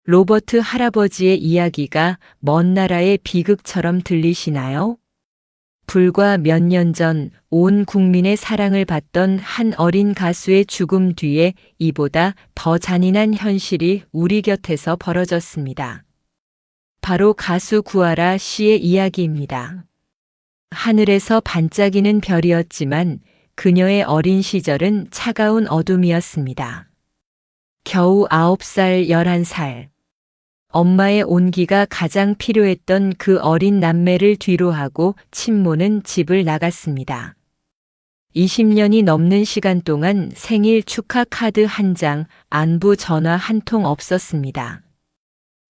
로버트 할아버지의 이야기가 먼 나라의 비극처럼 들리시나요? 불과 몇 년 전 온 국민의 사랑을 받던 한 어린 가수의 죽음 뒤에 이보다 더 잔인한 현실이 우리 곁에서 벌어졌습니다. 바로 가수 구하라 씨의 이야기입니다. 하늘에서 반짝이는 별이었지만 그녀의 어린 시절은 차가운 어둠이었습니다. 겨우 9살, 11살. 엄마의 온기가 가장 필요했던 그 어린 남매를 뒤로하고 친모는 집을 나갔습니다. 20년이 넘는 시간 동안 생일 축하 카드 한 장, 안부 전화 한 통 없었습니다.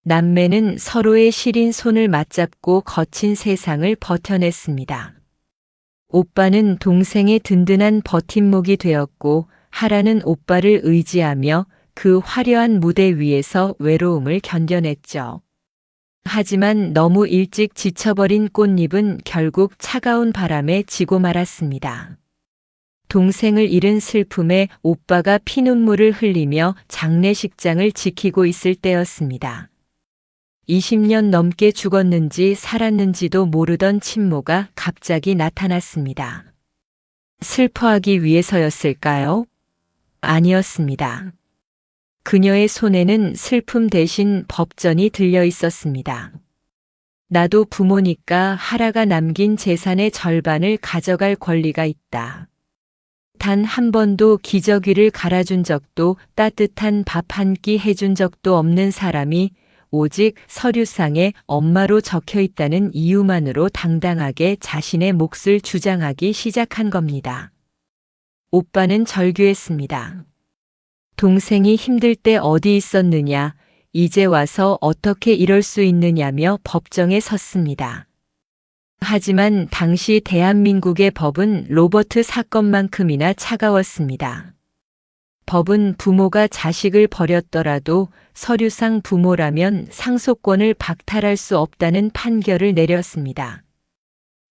남매는 서로의 시린 손을 맞잡고 거친 세상을 버텨냈습니다. 오빠는 동생의 든든한 버팀목이 되었고, 하라는 오빠를 의지하며 그 화려한 무대 위에서 외로움을 견뎌냈죠. 하지만 너무 일찍 지쳐버린 꽃잎은 결국 차가운 바람에 지고 말았습니다. 동생을 잃은 슬픔에 오빠가 피눈물을 흘리며 장례식장을 지키고 있을 때였습니다. 20년 넘게 죽었는지 살았는지도 모르던 친모가 갑자기 나타났습니다. 슬퍼하기 위해서였을까요? 아니었습니다. 그녀의 손에는 슬픔 대신 법전이 들려 있었습니다. 나도 부모니까 하라가 남긴 재산의 절반을 가져갈 권리가 있다. 단 한 번도 기저귀를 갈아준 적도 따뜻한 밥 한 끼 해준 적도 없는 사람이 오직 서류상에 엄마로 적혀 있다는 이유만으로 당당하게 자신의 몫을 주장하기 시작한 겁니다. 오빠는 절규했습니다. 동생이 힘들 때 어디 있었느냐, 이제 와서 어떻게 이럴 수 있느냐며 법정에 섰습니다. 하지만 당시 대한민국의 법은 로버트 사건만큼이나 차가웠습니다. 법은 부모가 자식을 버렸더라도 서류상 부모라면 상속권을 박탈할 수 없다는 판결을 내렸습니다.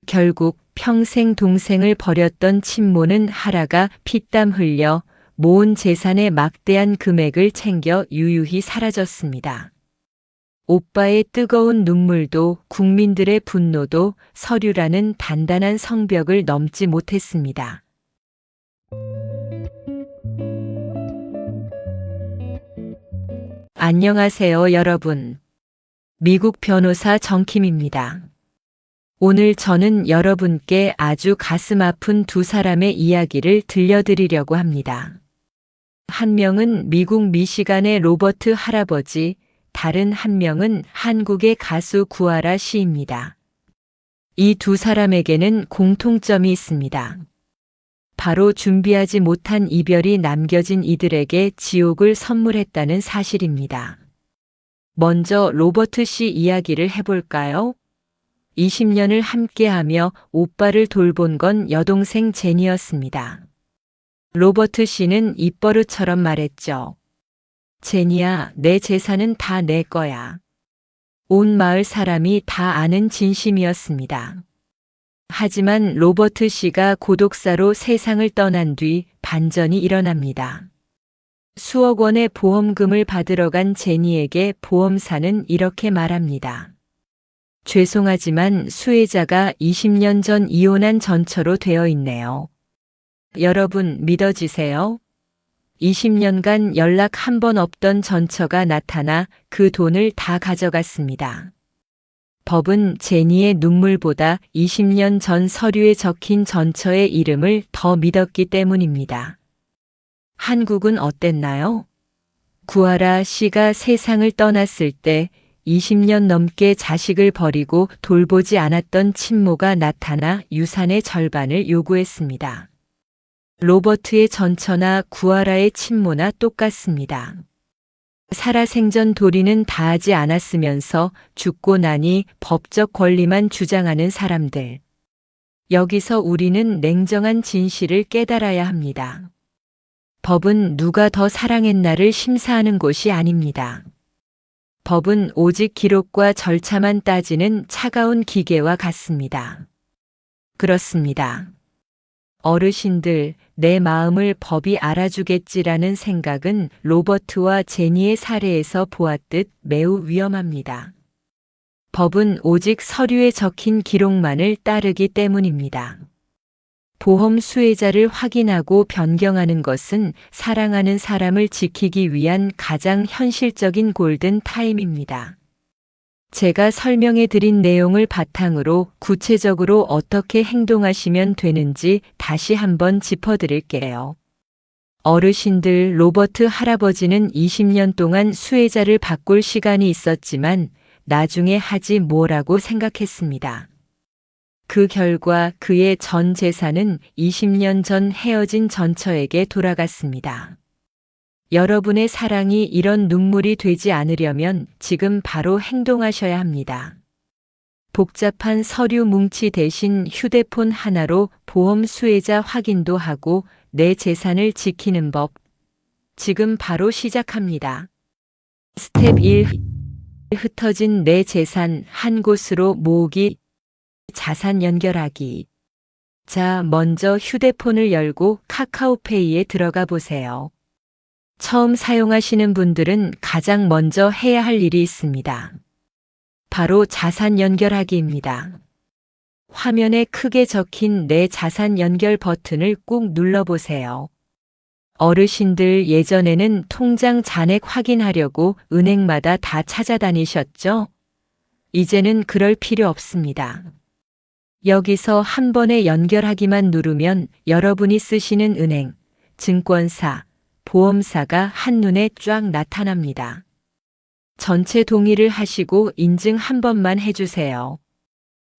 결국 평생 동생을 버렸던 친모는 하라가 피땀 흘려 모은 재산의 막대한 금액을 챙겨 유유히 사라졌습니다. 오빠의 뜨거운 눈물도 국민들의 분노도 서류라는 단단한 성벽을 넘지 못했습니다. 안녕하세요, 여러분. 미국 변호사 정킴입니다. 오늘 저는 여러분께 아주 가슴 아픈 두 사람의 이야기를 들려드리려고 합니다. 한 명은 미국 미시간의 로버트 할아버지, 다른 한 명은 한국의 가수 구하라 씨입니다. 이 두 사람에게는 공통점이 있습니다. 바로 준비하지 못한 이별이 남겨진 이들에게 지옥을 선물했다는 사실입니다. 먼저 로버트 씨 이야기를 해볼까요? 20년을 함께하며 오빠를 돌본 건 여동생 제니였습니다. 로버트 씨는 입버릇처럼 말했죠. 제니야, 내 재산은 다 내 거야. 온 마을 사람이 다 아는 진심이었습니다. 하지만 로버트 씨가 고독사로 세상을 떠난 뒤 반전이 일어납니다. 수억 원의 보험금을 받으러 간 제니에게 보험사는 이렇게 말합니다. 죄송하지만 수혜자가 20년 전 이혼한 전처로 되어 있네요. 여러분 믿어지세요? 20년간 연락 한 번 없던 전처가 나타나 그 돈을 다 가져갔습니다. 법은 제니의 눈물보다 20년 전 서류에 적힌 전처의 이름을 더 믿었기 때문입니다. 한국은 어땠나요? 구하라 씨가 세상을 떠났을 때 20년 넘게 자식을 버리고 돌보지 않았던 친모가 나타나 유산의 절반을 요구했습니다. 로버트의 전처나 구하라의 친모나 똑같습니다. 살아생전 도리는 다하지 않았으면서 죽고 나니 법적 권리만 주장하는 사람들. 여기서 우리는 냉정한 진실을 깨달아야 합니다. 법은 누가 더 사랑했나를 심사하는 곳이 아닙니다. 법은 오직 기록과 절차만 따지는 차가운 기계와 같습니다. 그렇습니다. 어르신들, 내 마음을 법이 알아주겠지라는 생각은 로버트와 제니의 사례에서 보았듯 매우 위험합니다. 법은 오직 서류에 적힌 기록만을 따르기 때문입니다. 보험 수혜자를 확인하고 변경하는 것은 사랑하는 사람을 지키기 위한 가장 현실적인 골든 타임입니다. 제가 설명해 드린 내용을 바탕으로 구체적으로 어떻게 행동하시면 되는지 다시 한번 짚어드릴게요. 어르신들, 로버트 할아버지는 20년 동안 수혜자를 바꿀 시간이 있었지만 나중에 하지 뭐라고 생각했습니다. 그 결과 그의 전 재산은 20년 전 헤어진 전처에게 돌아갔습니다. 여러분의 사랑이 이런 눈물이 되지 않으려면 지금 바로 행동하셔야 합니다. 복잡한 서류 뭉치 대신 휴대폰 하나로 보험 수혜자 확인도 하고 내 재산을 지키는 법. 지금 바로 시작합니다. 스텝 1. 흩어진 내 재산 한 곳으로 모으기. 자산 연결하기. 자, 먼저 휴대폰을 열고 카카오페이에 들어가 보세요. 처음 사용하시는 분들은 가장 먼저 해야 할 일이 있습니다. 바로 자산 연결하기입니다. 화면에 크게 적힌 내 자산 연결 버튼을 꾹 눌러보세요. 어르신들 예전에는 통장 잔액 확인하려고 은행마다 다 찾아다니셨죠? 이제는 그럴 필요 없습니다. 여기서 한 번에 연결하기만 누르면 여러분이 쓰시는 은행, 증권사, 보험사가 한눈에 쫙 나타납니다. 전체 동의를 하시고 인증 한 번만 해주세요.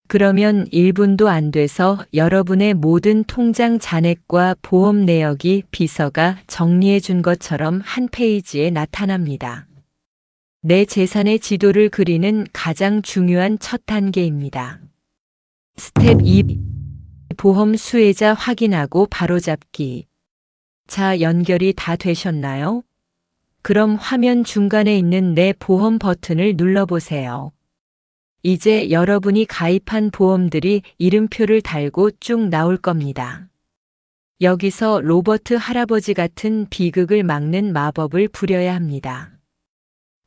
그러면 1분도 안 돼서 여러분의 모든 통장 잔액과 보험 내역이 비서가 정리해 준 것처럼 한 페이지에 나타납니다. 내 재산의 지도를 그리는 가장 중요한 첫 단계입니다. 스텝 2. 보험 수혜자 확인하고 바로잡기. 자, 연결이 다 되셨나요? 그럼 화면 중간에 있는 내 보험 버튼을 눌러보세요. 이제 여러분이 가입한 보험들이 이름표를 달고 쭉 나올 겁니다. 여기서 로버트 할아버지 같은 비극을 막는 마법을 부려야 합니다.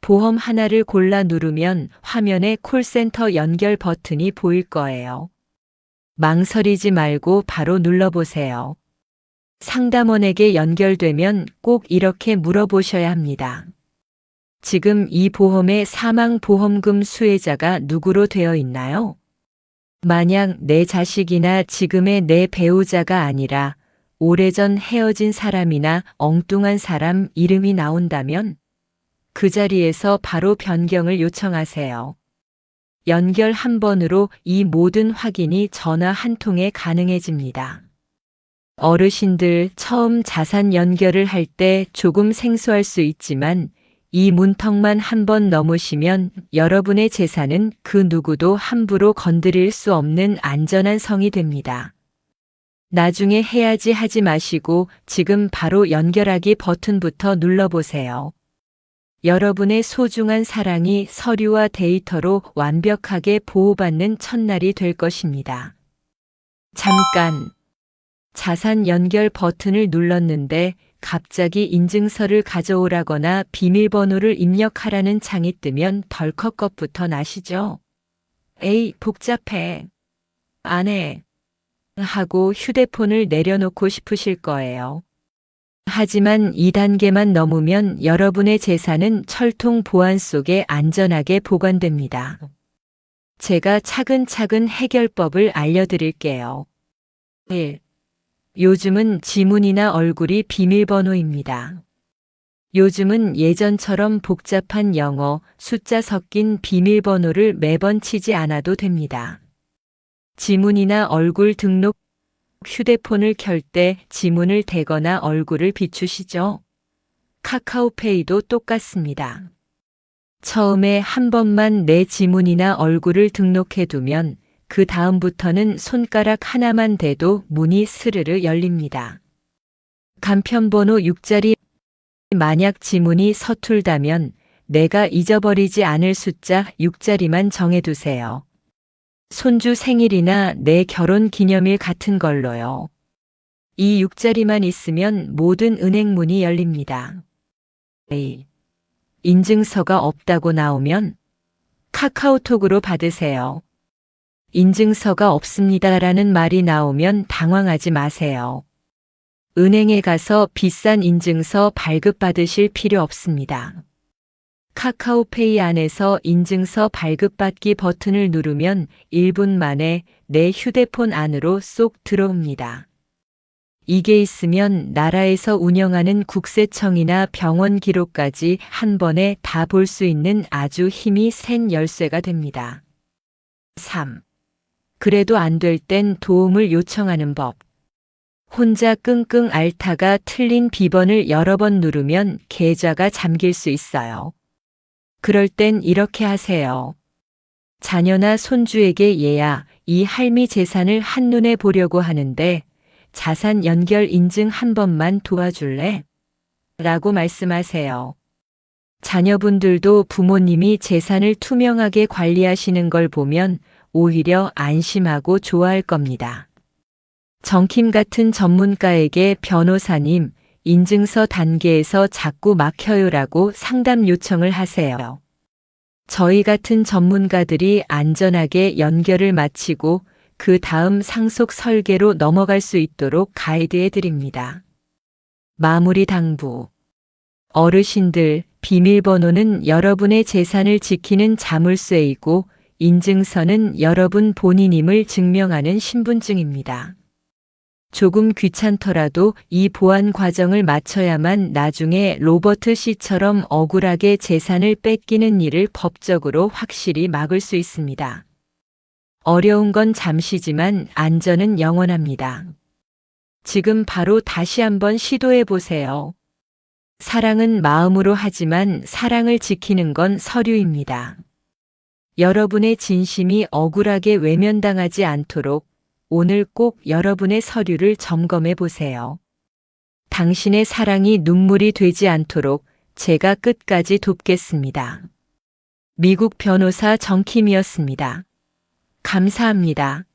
보험 하나를 골라 누르면 화면에 콜센터 연결 버튼이 보일 거예요. 망설이지 말고 바로 눌러보세요. 상담원에게 연결되면 꼭 이렇게 물어보셔야 합니다. 지금 이 보험의 사망보험금 수혜자가 누구로 되어 있나요? 만약 내 자식이나 지금의 내 배우자가 아니라 오래전 헤어진 사람이나 엉뚱한 사람 이름이 나온다면 그 자리에서 바로 변경을 요청하세요. 연결 한 번으로 이 모든 확인이 전화 한 통에 가능해집니다. 어르신들 처음 자산 연결을 할 때 조금 생소할 수 있지만 이 문턱만 한 번 넘으시면 여러분의 재산은 그 누구도 함부로 건드릴 수 없는 안전한 성이 됩니다. 나중에 해야지 하지 마시고 지금 바로 연결하기 버튼부터 눌러보세요. 여러분의 소중한 사랑이 서류와 데이터로 완벽하게 보호받는 첫날이 될 것입니다. 잠깐! 자산 연결 버튼을 눌렀는데 갑자기 인증서를 가져오라거나 비밀번호를 입력하라는 창이 뜨면 덜컥 겁부터 나시죠? 에이, 복잡해. 안 해. 하고 휴대폰을 내려놓고 싶으실 거예요. 하지만 2단계만 넘으면 여러분의 재산은 철통 보안 속에 안전하게 보관됩니다. 제가 차근차근 해결법을 알려드릴게요. 1. 요즘은 지문이나 얼굴이 비밀번호입니다. 요즘은 예전처럼 복잡한 영어, 숫자 섞인 비밀번호를 매번 치지 않아도 됩니다. 지문이나 얼굴 등록, 휴대폰을 켤 때 지문을 대거나 얼굴을 비추시죠? 카카오페이도 똑같습니다. 처음에 한 번만 내 지문이나 얼굴을 등록해두면 그 다음부터는 손가락 하나만 대도 문이 스르르 열립니다. 간편번호 6자리. 만약 지문이 서툴다면 내가 잊어버리지 않을 숫자 6자리만 정해두세요. 손주 생일이나 내 결혼 기념일 같은 걸로요. 이 6자리만 있으면 모든 은행 문이 열립니다. A. 인증서가 없다고 나오면 카카오톡으로 받으세요. 인증서가 없습니다라는 말이 나오면 당황하지 마세요. 은행에 가서 비싼 인증서 발급받으실 필요 없습니다. 카카오페이 안에서 인증서 발급받기 버튼을 누르면 1분 만에 내 휴대폰 안으로 쏙 들어옵니다. 이게 있으면 나라에서 운영하는 국세청이나 병원 기록까지 한 번에 다 볼 수 있는 아주 힘이 센 열쇠가 됩니다. 3. 그래도 안 될 땐 도움을 요청하는 법. 혼자 끙끙 앓다가 틀린 비번을 여러 번 누르면 계좌가 잠길 수 있어요. 그럴 땐 이렇게 하세요. 자녀나 손주에게 얘야, 이 할미 재산을 한눈에 보려고 하는데 자산 연결 인증 한 번만 도와줄래? 라고 말씀하세요. 자녀분들도 부모님이 재산을 투명하게 관리하시는 걸 보면 오히려 안심하고 좋아할 겁니다. 정킴 같은 전문가에게 변호사님, 인증서 단계에서 자꾸 막혀요라고 상담 요청을 하세요. 저희 같은 전문가들이 안전하게 연결을 마치고 그 다음 상속 설계로 넘어갈 수 있도록 가이드해 드립니다. 마무리 당부. 어르신들, 비밀번호는 여러분의 재산을 지키는 자물쇠이고 인증서는 여러분 본인임을 증명하는 신분증입니다. 조금 귀찮더라도 이 보안 과정을 마쳐야만 나중에 로버트 씨처럼 억울하게 재산을 뺏기는 일을 법적으로 확실히 막을 수 있습니다. 어려운 건 잠시지만 안전은 영원합니다. 지금 바로 다시 한번 시도해 보세요. 사랑은 마음으로 하지만 사랑을 지키는 건 서류입니다. 여러분의 진심이 억울하게 외면당하지 않도록 오늘 꼭 여러분의 서류를 점검해 보세요. 당신의 사랑이 눈물이 되지 않도록 제가 끝까지 돕겠습니다. 미국 변호사 정킴이었습니다. 감사합니다.